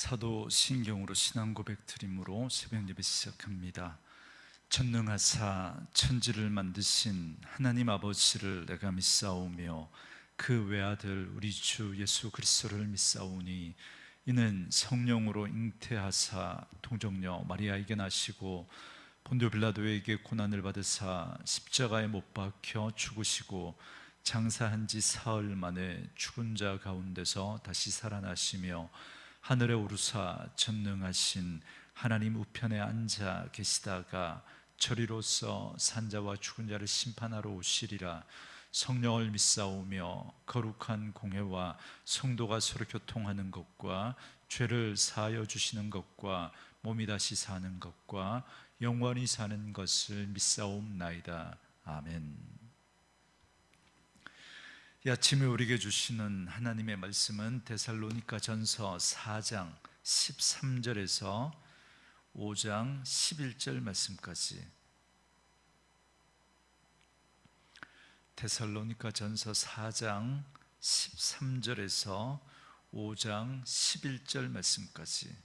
사도신경으로 신앙 고백 드림으로 새벽 예배 시작합니다. 전능하사 천지를 만드신 하나님 아버지를 내가 믿사오며 그 외아들 우리 주 예수 그리스도를 믿사오니 이는 성령으로 잉태하사 동정녀 마리아에게 나시고 본디오 빌라도에게 고난을 받으사 십자가에 못 박혀 죽으시고 장사한 지 사흘 만에 죽은 자 가운데서 다시 살아나시며 하늘에 오르사 전능하신 하나님 우편에 앉아 계시다가 저리로서 산자와 죽은 자를 심판하러 오시리라. 성령을 믿사오며 거룩한 공회와 성도가 서로 교통하는 것과 죄를 사하여 주시는 것과 몸이 다시 사는 것과 영원히 사는 것을 믿사옵나이다. 아멘. 이 아침에 우리에게 주시는 하나님의 말씀은 데살로니가 전서 4장 13절에서 5장 11절 말씀까지, 데살로니가 전서 4장 13절에서 5장 11절 말씀까지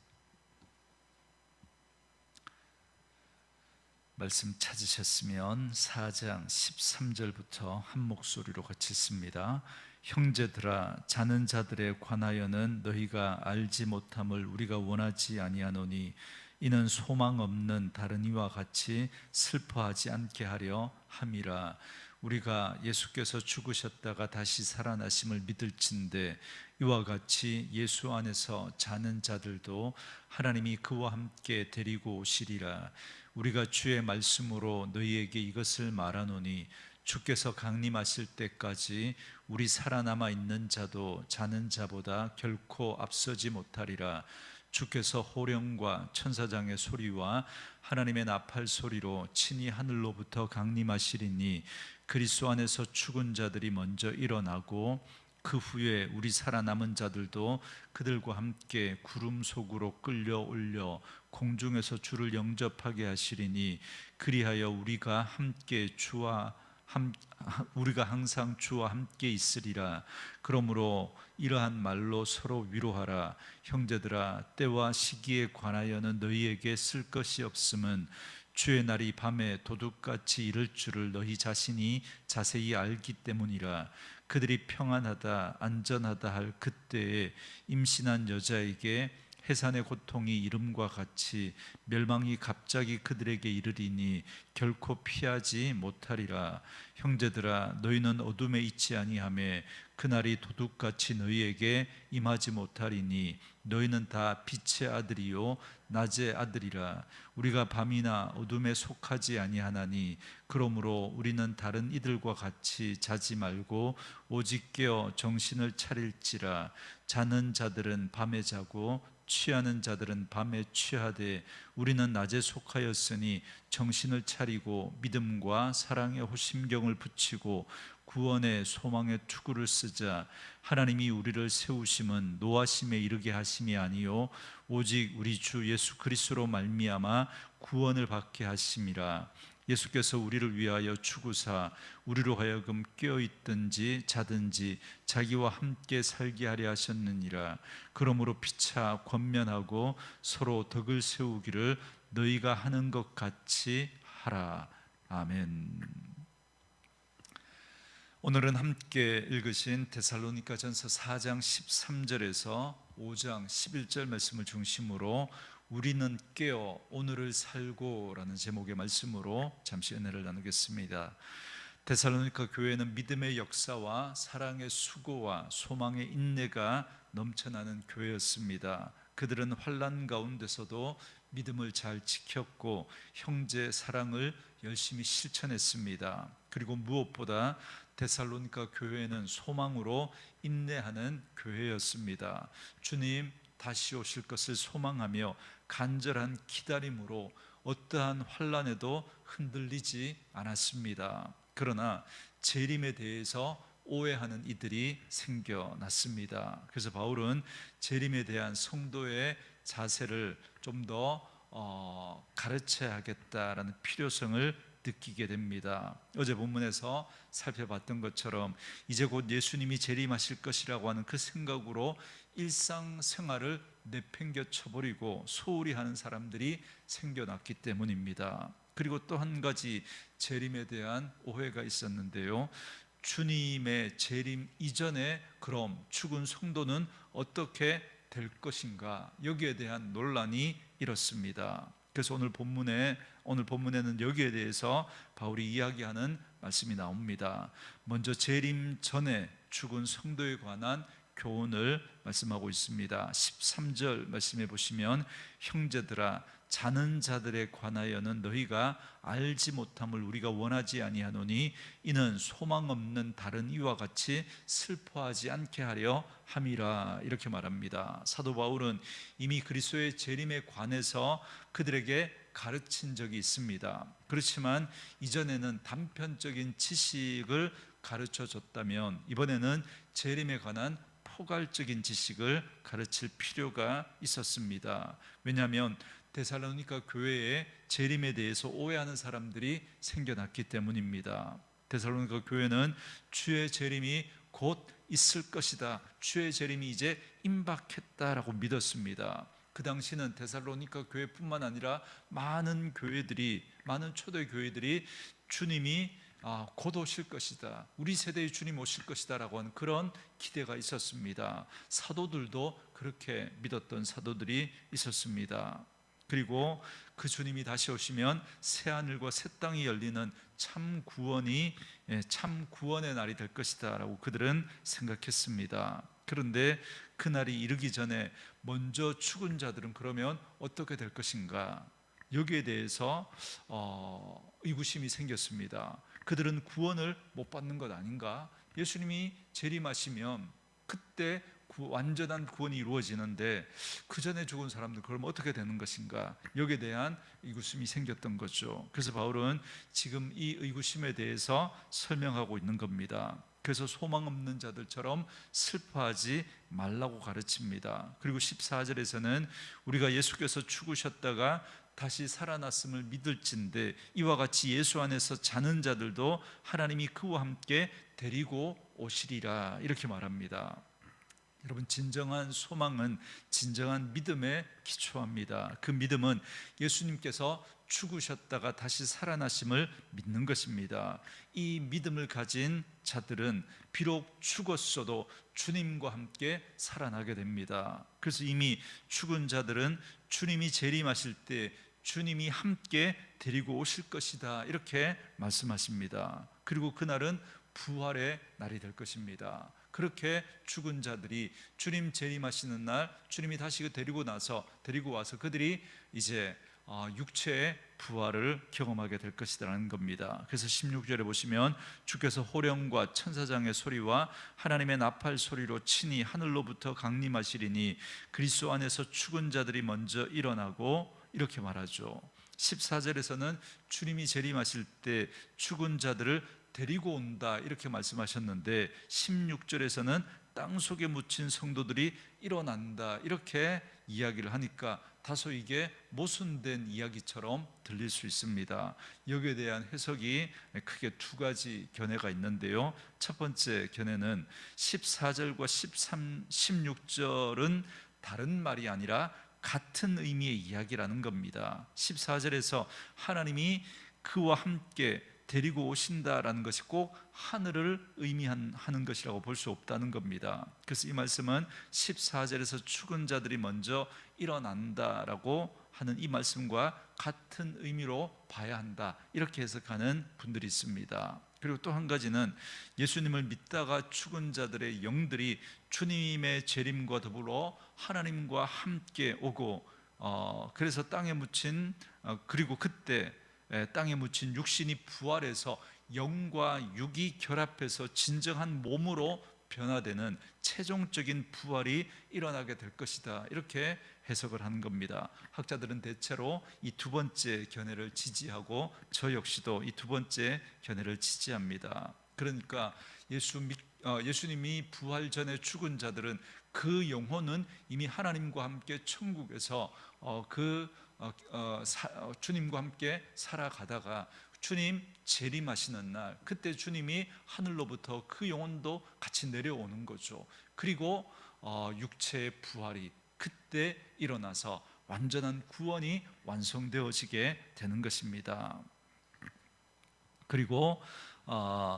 말씀 찾으셨으면 4장 13절부터 한 목소리로 같이 읽습니다. 형제들아, 자는 자들에 관하여는 너희가 알지 못함을 우리가 원하지 아니하노니 이는 소망 없는 다른 이와 같이 슬퍼하지 않게 하려 함이라. 우리가 예수께서 죽으셨다가 다시 살아나심을 믿을진대 이와 같이 예수 안에서 자는 자들도 하나님이 그와 함께 데리고 오시리라. 우리가 주의 말씀으로 너희에게 이것을 말하노니 주께서 강림하실 때까지 우리 살아남아 있는 자도 자는 자보다 결코 앞서지 못하리라. 주께서 호령과 천사장의 소리와 하나님의 나팔 소리로 친히 하늘로부터 강림하시리니 그리스도 안에서 죽은 자들이 먼저 일어나고 그 후에 우리 살아남은 자들도 그들과 함께 구름 속으로 끌려 올려 공중에서 주를 영접하게 하시리니 그리하여 우리가 항상 주와 함께 있으리라. 그러므로 이러한 말로 서로 위로하라. 형제들아, 때와 시기에 관하여는 너희에게 쓸 것이 없음은 주의 날이 밤에 도둑같이 이를 줄을 너희 자신이 자세히 알기 때문이라. 그들이 평안하다 안전하다 할 그때에 임신한 여자에게 해산의 고통이 이름과 같이 멸망이 갑자기 그들에게 이르리니 결코 피하지 못하리라. 형제들아, 너희는 어둠에 있지 아니하며 그날이 도둑같이 너희에게 임하지 못하리니 너희는 다 빛의 아들이요 낮의 아들이라. 우리가 밤이나 어둠에 속하지 아니하나니 그러므로 우리는 다른 이들과 같이 자지 말고 오직 깨어 정신을 차릴지라. 자는 자들은 밤에 자고 취하는 자들은 밤에 취하되 우리는 낮에 속하였으니 정신을 차리고 믿음과 사랑의 호심경을 붙이고 구원의 소망의 투구를 쓰자. 하나님이 우리를 세우심은 노하심에 이르게 하심이 아니요 오직 우리 주 예수 그리스도로 말미암아 구원을 받게 하심이라. 예수께서 우리를 위하여 죽으사 우리로 하여금 깨어있든지 자든지 자기와 함께 살게 하려 하셨느니라. 그러므로 피차 권면하고 서로 덕을 세우기를 너희가 하는 것 같이 하라. 아멘. 오늘은 함께 읽으신 데살로니가 전서 4장 13절에서 5장 11절 말씀을 중심으로 우리는 깨어 오늘을 살고 라는 제목의 말씀으로 잠시 은혜를 나누겠습니다. 데살로니가 교회는 믿음의 역사와 사랑의 수고와 소망의 인내가 넘쳐나는 교회였습니다. 그들은 환난 가운데서도 믿음을 잘 지켰고 형제 사랑을 열심히 실천했습니다. 그리고 무엇보다 데살로니가 교회는 소망으로 인내하는 교회였습니다. 주님 다시 오실 것을 소망하며 간절한 기다림으로 어떠한 환난에도 흔들리지 않았습니다. 그러나 재림에 대해서 오해하는 이들이 생겨났습니다. 그래서 바울은 재림에 대한 성도의 자세를 좀 더 가르쳐야겠다라는 필요성을 느끼게 됩니다. 어제 본문에서 살펴봤던 것처럼 이제 곧 예수님이 재림하실 것이라고 하는 그 생각으로 일상생활을 내팽겨 쳐버리고 소홀히 하는 사람들이 생겨났기 때문입니다. 그리고 또 한 가지 재림에 대한 오해가 있었는데요, 주님의 재림 이전에 그럼 죽은 성도는 어떻게 될 것인가, 여기에 대한 논란이 이렇습니다. 그래서 오늘 본문에는 여기에 대해서 바울이 이야기하는 말씀이 나옵니다. 먼저 재림 전에 죽은 성도에 관한 교훈을 말씀하고 있습니다. 13절 말씀해 보시면, 형제들아, 자는 자들에 관하여는 너희가 알지 못함을 우리가 원하지 아니하노니 이는 소망 없는 다른 이와 같이 슬퍼하지 않게 하려 함이라. 이렇게 말합니다. 사도 바울은 이미 그리스도의 재림에 관해서 그들에게 가르친 적이 있습니다. 그렇지만 이전에는 단편적인 지식을 가르쳐 줬다면 이번에는 재림에 관한 포괄적인 지식을 가르칠 필요가 있었습니다. 왜냐하면 데살로니가 교회에 재림에 대해서 오해하는 사람들이 생겨났기 때문입니다. 데살로니가 교회는 주의 재림이 곧 있을 것이다, 주의 재림이 이제 임박했다라고 믿었습니다. 그 당시는 데살로니가 교회뿐만 아니라 많은 초대 교회들이 주님이 곧 오실 것이다, 우리 세대의 주님 오실 것이다 라고 하는 그런 기대가 있었습니다. 사도들도 그렇게 믿었던 사도들이 있었습니다. 그리고 그 주님이 다시 오시면 새하늘과 새 땅이 열리는 참 구원의 날이 될 것이다 라고 그들은 생각했습니다. 그런데 그날이 이르기 전에 먼저 죽은 자들은 그러면 어떻게 될 것인가, 여기에 대해서 의구심이 생겼습니다. 그들은 구원을 못 받는 것 아닌가? 예수님이 재림하시면 그때 완전한 구원이 이루어지는데 그 전에 죽은 사람들 그럼 어떻게 되는 것인가? 여기에 대한 의구심이 생겼던 거죠. 그래서 바울은 지금 이 의구심에 대해서 설명하고 있는 겁니다. 그래서 소망 없는 자들처럼 슬퍼하지 말라고 가르칩니다. 그리고 14절에서는 우리가 예수께서 죽으셨다가 다시 살아났음을 믿을진데 이와 같이 예수 안에서 자는 자들도 하나님이 그와 함께 데리고 오시리라, 이렇게 말합니다. 여러분, 진정한 소망은 진정한 믿음에 기초합니다. 그 믿음은 예수님께서 죽으셨다가 다시 살아나심을 믿는 것입니다. 이 믿음을 가진 자들은 비록 죽었어도 주님과 함께 살아나게 됩니다. 그래서 이미 죽은 자들은 주님이 재림하실 때 주님이 함께 데리고 오실 것이다, 이렇게 말씀하십니다. 그리고 그날은 부활의 날이 될 것입니다. 그렇게 죽은 자들이 주님 재림하시는 날 주님이 다시 데리고 와서 그들이 이제 육체의 부활을 경험하게 될 것이라는 겁니다. 그래서 16절에 보시면 주께서 호령과 천사장의 소리와 하나님의 나팔 소리로 친히 하늘로부터 강림하시리니 그리스도 안에서 죽은 자들이 먼저 일어나고, 이렇게 말하죠. 14절에서는 주님이 재림하실 때 죽은 자들을 데리고 온다, 이렇게 말씀하셨는데 16절에서는 땅속에 묻힌 성도들이 일어난다, 이렇게 이야기를 하니까 다소 이게 모순된 이야기처럼 들릴 수 있습니다. 여기에 대한 해석이 크게 두 가지 견해가 있는데요, 첫 번째 견해는 14절과 16절은 다른 말이 아니라 같은 의미의 이야기라는 겁니다. 14절에서 하나님이 그와 함께 데리고 오신다라는 것이 꼭 하늘을 의미하는 것이라고 볼 수 없다는 겁니다. 그래서 이 말씀은 14절에서 죽은 자들이 먼저 일어난다라고 하는 이 말씀과 같은 의미로 봐야 한다, 이렇게 해석하는 분들이 있습니다. 그리고 또 한 가지는 예수님을 믿다가 죽은 자들의 영들이 주님의 재림과 더불어 하나님과 함께 오고 그래서 땅에 묻힌 그리고 그때 땅에 묻힌 육신이 부활해서 영과 육이 결합해서 진정한 몸으로 변화되는 최종적인 부활이 일어나게 될 것이다, 이렇게 해석을 하는 겁니다. 학자들은 대체로 이 두 번째 견해를 지지하고 저 역시도 이 두 번째 견해를 지지합니다. 그러니까 예수님이 부활 전에 죽은 자들은 그 영혼은 이미 하나님과 함께 천국에서 주님과 함께 살아가다가 주님 재림하시는 날, 그때 주님이 하늘로부터 그 영혼도 같이 내려오는 거죠. 그리고 육체의 부활이 그때 일어나서 완전한 구원이 완성되어지게 되는 것입니다. 그리고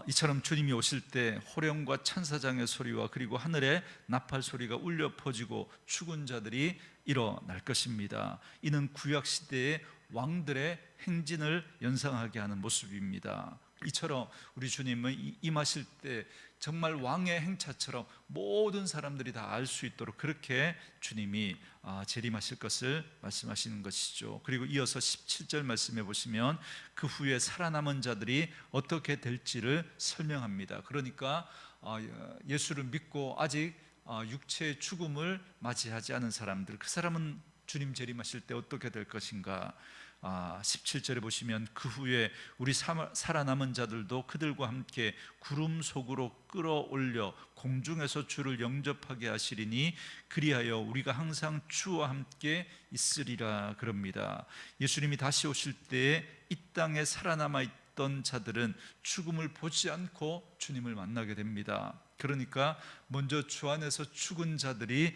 이처럼 주님이 오실 때 호령과 천사장의 소리와 그리고 하늘의 나팔 소리가 울려 퍼지고 죽은 자들이 일어날 것입니다. 이는 구약 시대의 왕들의 행진을 연상하게 하는 모습입니다. 이처럼 우리 주님은 임하실 때 정말 왕의 행차처럼 모든 사람들이 다 알 수 있도록 그렇게 주님이 재림하실 것을 말씀하시는 것이죠. 그리고 이어서 17절 말씀해 보시면 그 후에 살아남은 자들이 어떻게 될지를 설명합니다. 그러니까 예수를 믿고 아직 육체의 죽음을 맞이하지 않은 사람들, 그 사람은 주님 재림하실 때 어떻게 될 것인가. 17절에 보시면 그 후에 우리 살아남은 자들도 그들과 함께 구름 속으로 끌어올려 공중에서 주를 영접하게 하시리니 그리하여 우리가 항상 주와 함께 있으리라 그럽니다. 예수님이 다시 오실 때에 이 땅에 살아남아 있던 자들은 죽음을 보지 않고 주님을 만나게 됩니다. 그러니까 먼저 주 안에서 죽은 자들이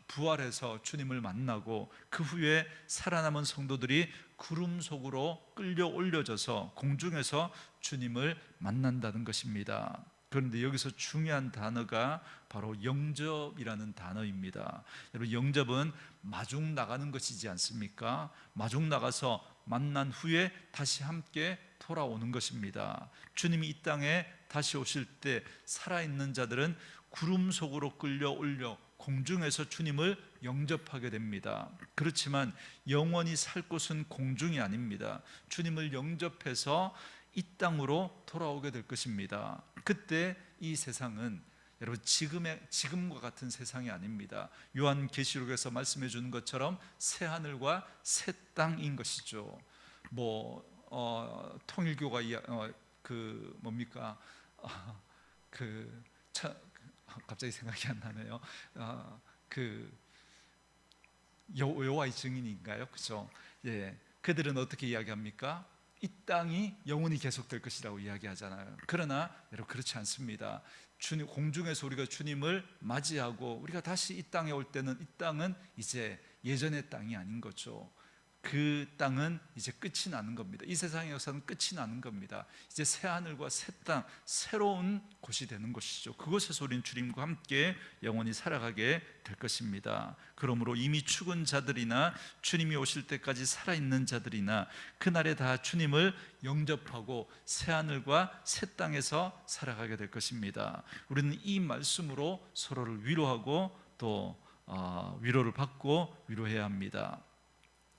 부활해서 주님을 만나고 그 후에 살아남은 성도들이 구름 속으로 끌려 올려져서 공중에서 주님을 만난다는 것입니다. 그런데 여기서 중요한 단어가 바로 영접이라는 단어입니다. 여러분, 영접은 마중 나가는 것이지 않습니까? 마중 나가서 만난 후에 다시 함께 돌아오는 것입니다. 주님이 이 땅에 다시 오실 때 살아있는 자들은 구름 속으로 끌려 올려 공중에서 주님을 영접하게 됩니다. 그렇지만 영원히 살 곳은 공중이 아닙니다. 주님을 영접해서 이 땅으로 돌아오게 될 것입니다. 그때 이 세상은 여러분 지금과 같은 세상이 아닙니다. 요한계시록에서 말씀해 주는 것처럼 새 하늘과 새 땅인 것이죠. 통일교가 갑자기 생각이 안 나네요. 여호와의 증인인가요? 그죠? 예, 그들은 어떻게 이야기합니까? 이 땅이 영원히 계속될 것이라고 이야기하잖아요. 그러나 여러분, 그렇지 않습니다. 공중에서 우리가 주님을 맞이하고 우리가 다시 이 땅에 올 때는 이 땅은 이제 예전의 땅이 아닌 거죠. 그 땅은 이제 끝이 나는 겁니다. 이 세상의 역사는 끝이 나는 겁니다. 이제 새 하늘과 새 땅, 새로운 곳이 되는 것이죠. 그곳에서 우리는 주님과 함께 영원히 살아가게 될 것입니다. 그러므로 이미 죽은 자들이나 주님이 오실 때까지 살아있는 자들이나 그날에 다 주님을 영접하고 새 하늘과 새 땅에서 살아가게 될 것입니다. 우리는 이 말씀으로 서로를 위로하고 또 위로를 받고 위로해야 합니다.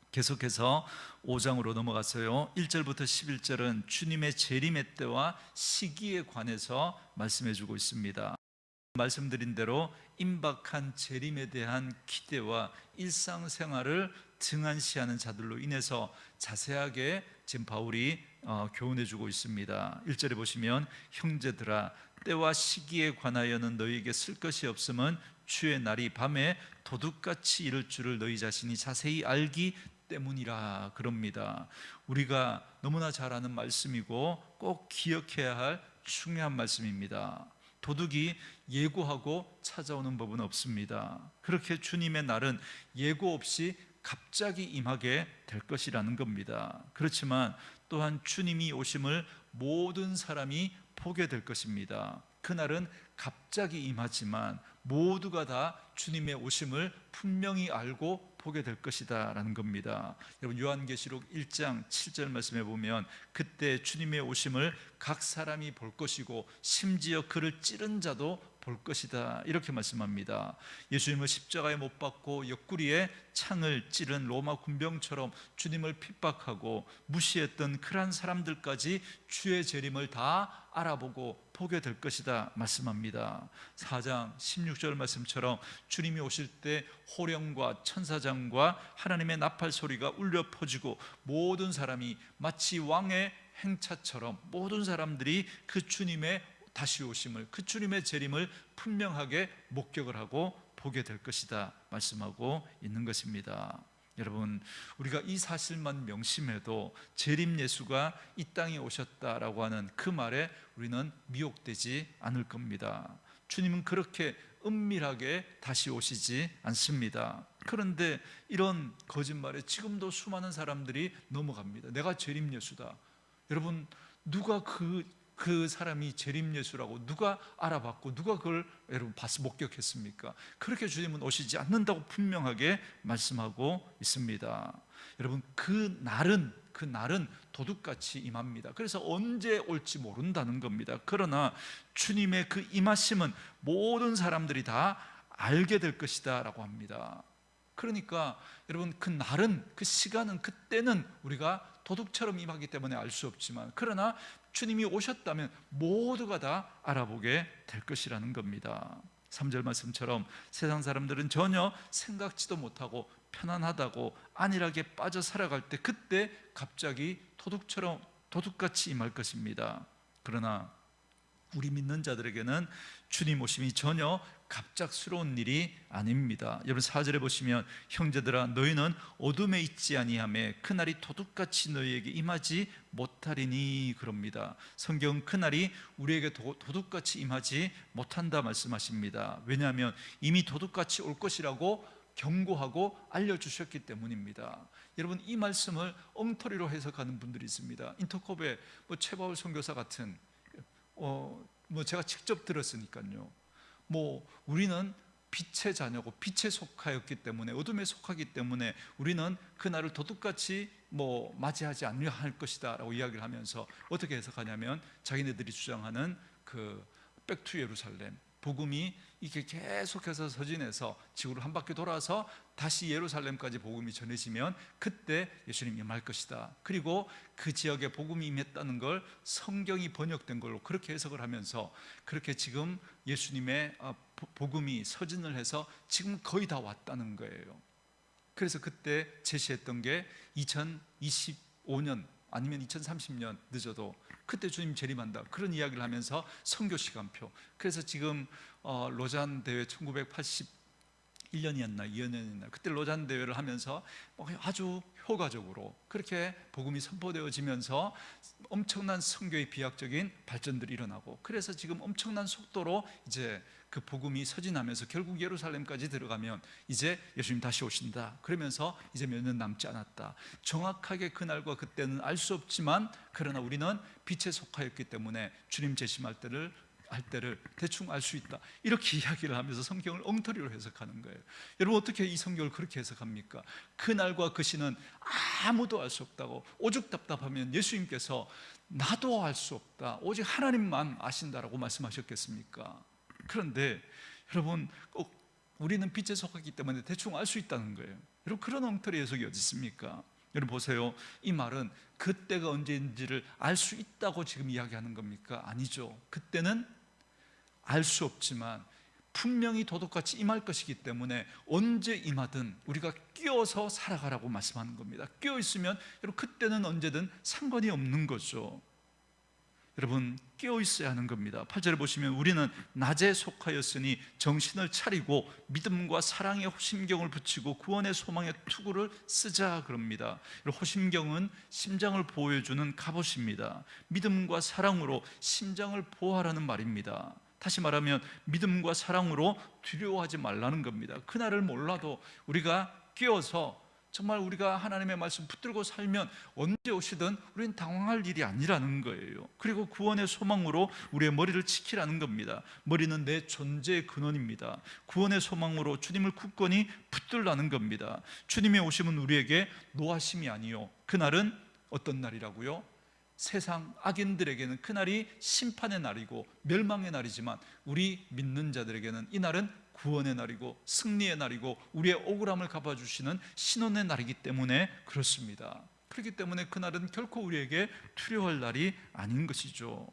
계속해서 5장으로 넘어가서요, 1절부터 11절은 주님의 재림의 때와 시기에 관해서 말씀해 주고 있습니다. 말씀드린 대로 임박한 재림에 대한 기대와 일상생활을 등한시하는 자들로 인해서 자세하게 지금 바울이 교훈해 주고 있습니다. 1절에 보시면 형제들아 때와 시기에 관하여는 너희에게 쓸 것이 없음은 주의 날이 밤에 도둑같이 이를 줄을 너희 자신이 자세히 알기 때문이라 그럽니다. 우리가 너무나 잘 아는 말씀이고 꼭 기억해야 할 중요한 말씀입니다. 도둑이 예고하고 찾아오는 법은 없습니다. 그렇게 주님의 날은 예고 없이 갑자기 임하게 될 것이라는 겁니다. 그렇지만 또한 주님이 오심을 모든 사람이 보게 될 것입니다. 그날은 갑자기 임하지만 모두가 다 주님의 오심을 분명히 알고 보게 될 것이다 라는 겁니다. 여러분, 요한계시록 1장 7절 말씀에 보면 그때 주님의 오심을 각 사람이 볼 것이고 심지어 그를 찌른 자도 볼 것이다 이렇게 말씀합니다. 예수님을 십자가에 못 박고 옆구리에 창을 찌른 로마 군병처럼 주님을 핍박하고 무시했던 그러한 사람들까지 주의 재림을 다 알아보고 보게 될 것이다 말씀합니다. 4장 16절 말씀처럼 주님이 오실 때 호령과 천사장과 하나님의 나팔 소리가 울려 퍼지고 모든 사람이 마치 왕의 행차처럼 모든 사람들이 그 주님의 다시 오심을, 그 주님의 재림을 분명하게 목격을 하고 보게 될 것이다 말씀하고 있는 것입니다. 여러분, 우리가 이 사실만 명심해도 재림 예수가 이 땅에 오셨다라고 하는 그 말에 우리는 미혹되지 않을 겁니다. 주님은 그렇게 은밀하게 다시 오시지 않습니다. 그런데 이런 거짓말에 지금도 수많은 사람들이 넘어갑니다. 내가 재림 예수다. 여러분, 누가 그 사람이 재림 예수라고 누가 알아봤고 누가 그걸 여러분 목격했습니까? 그렇게 주님은 오시지 않는다고 분명하게 말씀하고 있습니다. 여러분, 그 날은 도둑같이 임합니다. 그래서 언제 올지 모른다는 겁니다. 그러나 주님의 그 임하심은 모든 사람들이 다 알게 될 것이다 라고 합니다. 그러니까 여러분, 그 날은, 그 시간은, 그때는 우리가 도둑처럼 임하기 때문에 알 수 없지만, 그러나 주님이 오셨다면 모두가 다 알아보게 될 것이라는 겁니다. 3절 말씀처럼 세상 사람들은 전혀 생각지도 못하고 편안하다고 안일하게 빠져 살아갈 때, 그때 갑자기 도둑같이 임할 것입니다. 그러나 우리 믿는 자들에게는 주님 오심이 전혀 갑작스러운 일이 아닙니다. 여러분, 4절에 보시면 형제들아 너희는 어둠에 있지 아니하며 그날이 도둑같이 너희에게 임하지 못하리니 그럽니다. 성경은 그날이 우리에게 도둑같이 임하지 못한다 말씀하십니다. 왜냐하면 이미 도둑같이 올 것이라고 경고하고 알려주셨기 때문입니다. 여러분, 이 말씀을 엉터리로 해석하는 분들이 있습니다. 인터컵의 최바울 선교사 같은 제가 직접 들었으니까요. 우리는 빛의 자녀고 빛에 속하였기 때문에, 어둠에 속하기 때문에 우리는 그날을 도둑같이 맞이하지 않으려 할 것이다 라고 이야기를 하면서 어떻게 해석하냐면, 자기네들이 주장하는 그 백투 예루살렘 복음이 이게 계속해서 서진해서 지구를 한 바퀴 돌아서 다시 예루살렘까지 복음이 전해지면 그때 예수님이 임할 것이다. 그리고 그 지역에 복음이 임했다는 걸 성경이 번역된 걸로 그렇게 해석을 하면서, 그렇게 지금 예수님의 복음이 서진을 해서 지금 거의 다 왔다는 거예요. 그래서 그때 제시했던 게 2025년 아니면 2030년 늦어도 그때 주님 재림한다, 그런 이야기를 하면서 선교 시간표. 그래서 지금 로잔 대회 1981년이었나 2년이었나 그때 로잔 대회를 하면서 아주 효과적으로 그렇게 복음이 선포되어지면서 엄청난 선교의 비약적인 발전들이 일어나고, 그래서 지금 엄청난 속도로 이제 그 복음이 서진하면서 결국 예루살렘까지 들어가면 이제 예수님 다시 오신다, 그러면서 이제 몇 년 남지 않았다. 정확하게 그날과 그때는 알 수 없지만, 그러나 우리는 빛에 속하였기 때문에 주님 재림할 때를 대충 알 수 있다, 이렇게 이야기를 하면서 성경을 엉터리로 해석하는 거예요. 여러분, 어떻게 이 성경을 그렇게 해석합니까? 그날과 그 시는 아무도 알 수 없다고, 오죽 답답하면 예수님께서 나도 알 수 없다, 오직 하나님만 아신다라고 말씀하셨겠습니까? 그런데 여러분, 우리는 빛에 속하기 때문에 대충 알 수 있다는 거예요. 여러분, 그런 엉터리 해석이 어디 있습니까? 여러분 보세요, 이 말은 그때가 언제인지를 알 수 있다고 지금 이야기하는 겁니까? 아니죠. 그때는 알 수 없지만 분명히 도둑같이 임할 것이기 때문에 언제 임하든 우리가 끼어서 살아가라고 말씀하는 겁니다. 끼어 있으면 여러분 그때는 언제든 상관이 없는 거죠. 여러분, 깨어 있어야 하는 겁니다. 8절에 보시면 우리는 낮에 속하였으니 정신을 차리고 믿음과 사랑의 호심경을 붙이고 구원의 소망의 투구를 쓰자 그럽니다. 호심경은 심장을 보호해주는 갑옷입니다. 믿음과 사랑으로 심장을 보호하라는 말입니다. 다시 말하면 믿음과 사랑으로 두려워하지 말라는 겁니다. 그날을 몰라도 우리가 깨어서 정말 우리가 하나님의 말씀 붙들고 살면 언제 오시든 우리는 당황할 일이 아니라는 거예요. 그리고 구원의 소망으로 우리의 머리를 지키라는 겁니다. 머리는 내 존재의 근원입니다. 구원의 소망으로 주님을 굳건히 붙들라는 겁니다. 주님의 오심은 우리에게 노하심이 아니요, 그날은 어떤 날이라고요? 세상 악인들에게는 그날이 심판의 날이고 멸망의 날이지만 우리 믿는 자들에게는 이 날은 구원의 날이고 승리의 날이고 우리의 억울함을 갚아주시는 신원의 날이기 때문에 그렇습니다. 그렇기 때문에 그날은 결코 우리에게 두려워할 날이 아닌 것이죠.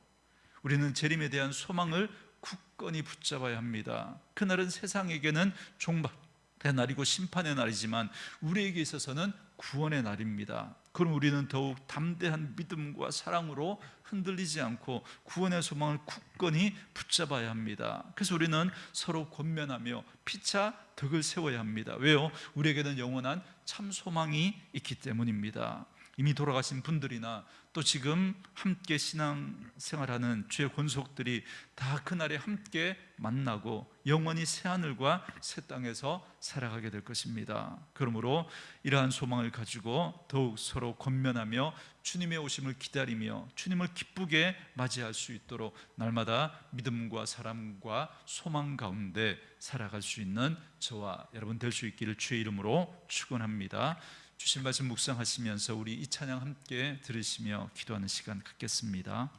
우리는 재림에 대한 소망을 굳건히 붙잡아야 합니다. 그날은 세상에게는 종말의 날이고 심판의 날이지만 우리에게 있어서는 구원의 날입니다. 그럼 우리는 더욱 담대한 믿음과 사랑으로 흔들리지 않고 구원의 소망을 굳건히 붙잡아야 합니다. 그래서 우리는 서로 권면하며 피차 덕을 세워야 합니다. 왜요? 우리에게는 영원한 참 소망이 있기 때문입니다. 이미 돌아가신 분들이나 또 지금 함께 신앙생활하는 주의 권속들이 다 그날에 함께 만나고 영원히 새하늘과 새 땅에서 살아가게 될 것입니다. 그러므로 이러한 소망을 가지고 더욱 서로 권면하며 주님의 오심을 기다리며 주님을 기쁘게 맞이할 수 있도록 날마다 믿음과 사랑과 소망 가운데 살아갈 수 있는 저와 여러분 될 수 있기를 주의 이름으로 축원합니다. 주신 말씀 묵상하시면서 우리 이 찬양 함께 들으시며 기도하는 시간 갖겠습니다.